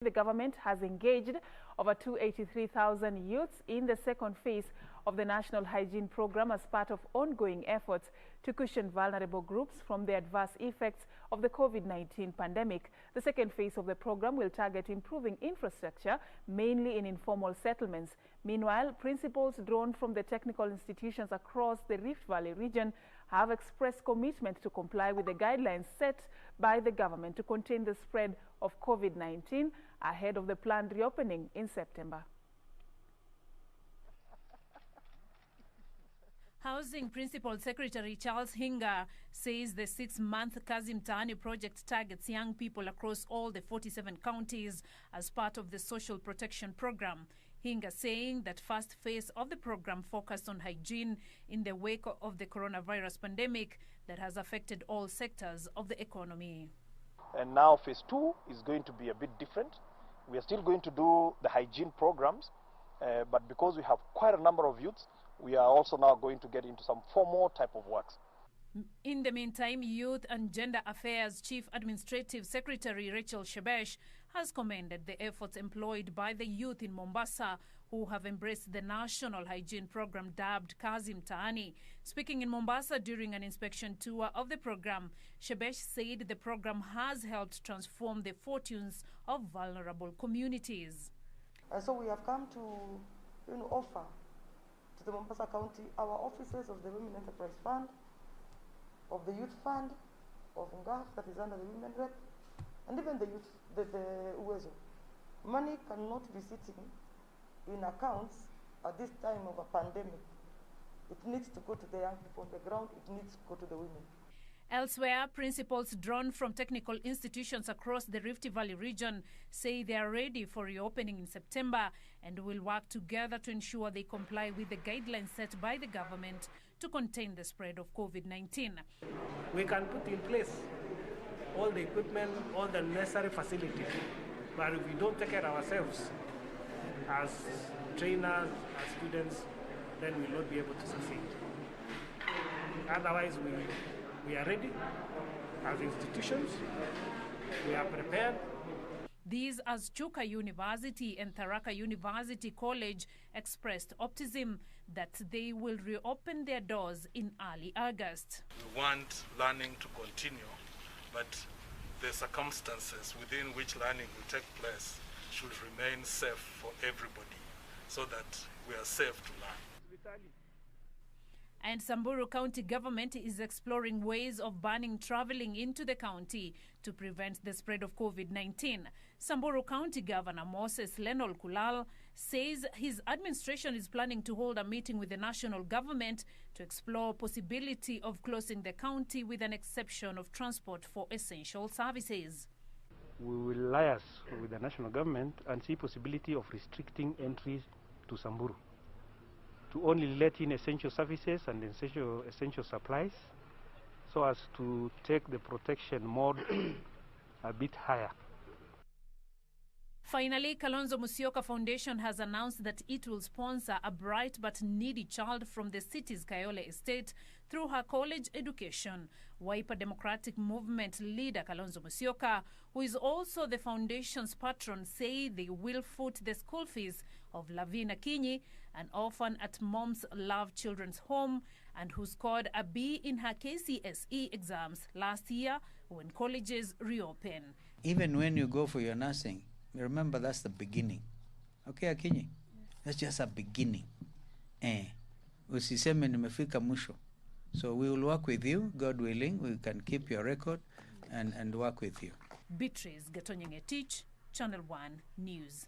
The government has engaged over 283,000 youths in the second phase of the National Hygiene Program as part of ongoing efforts to cushion vulnerable groups from the adverse effects of the COVID-19 pandemic. The second phase of the program will target improving infrastructure, mainly in informal settlements. Meanwhile, principals drawn from the technical institutions across the Rift Valley region have expressed commitment to comply with the guidelines set by the government to contain the spread of COVID-19 ahead of the planned reopening in September. Housing Principal Secretary Charles Hinga says the 6-month Kazi Mtaani project targets young people across all the 47 counties as part of the social protection program. Hinga saying that first phase of the program focused on hygiene in the wake of the coronavirus pandemic that has affected all sectors of the economy. And now phase 2 is going to be a bit different. We are still going to do the hygiene programs, but because we have quite a number of youths, we are also now going to get into some formal type of works. In the meantime, Youth and Gender Affairs Chief Administrative Secretary Rachel Shebesh has commended the efforts employed by the youth in Mombasa who have embraced the national hygiene program dubbed Kazi Mtaani. Speaking in Mombasa during an inspection tour of the program, Shebesh said the program has helped transform the fortunes of vulnerable communities. And so we have come to offer to the Mombasa County our offices of the Women Enterprise Fund, of the Youth Fund, of NGAF that is under the Women Rep, and even the youth, the UWEZO. Money cannot be sitting in accounts at this time of a pandemic. It needs to go to the young people on the ground, it needs to go to the women. Elsewhere, principals drawn from technical institutions across the Rift Valley region say they are ready for reopening in September and will work together to ensure they comply with the guidelines set by the government to contain the spread of COVID-19. We can put in place all the equipment, all the necessary facilities, but if we don't take care of ourselves as trainers, as students, then we will not be able to succeed. Otherwise, we are ready as institutions, we are prepared. These as Chuka University and Tharaka University College expressed optimism that they will reopen their doors in early August. We want learning to continue, but the circumstances within which learning will take place should remain safe for everybody so that we are safe to learn. And Samburu County government is exploring ways of banning traveling into the county to prevent the spread of COVID-19. Samburu County Governor Moses Lenol Kulal says his administration is planning to hold a meeting with the national government to explore possibility of closing the county with an exception of transport for essential services. We will liaise with the national government and see possibility of restricting entries to Samburu, to only let in essential services and essential supplies, so as to take the protection mode a bit higher. Finally, Kalonzo Musyoka Foundation has announced that it will sponsor a bright but needy child from the city's Kayole estate through her college education. Wiper Democratic Movement leader Kalonzo Musyoka, who is also the foundation's patron, say they will foot the school fees of Lavina Kinyi, an orphan at Mom's Love Children's Home and who scored a B in her KCSE exams last year when colleges reopen. Even when you go for your nursing, remember that's the beginning. Okay, Akinyi? That's just a beginning. Usiseme nimefika mwisho. So we will work with you, God willing. We can keep your record and work with you. Beatrice Gatonyenge-Tich, Channel 1 News.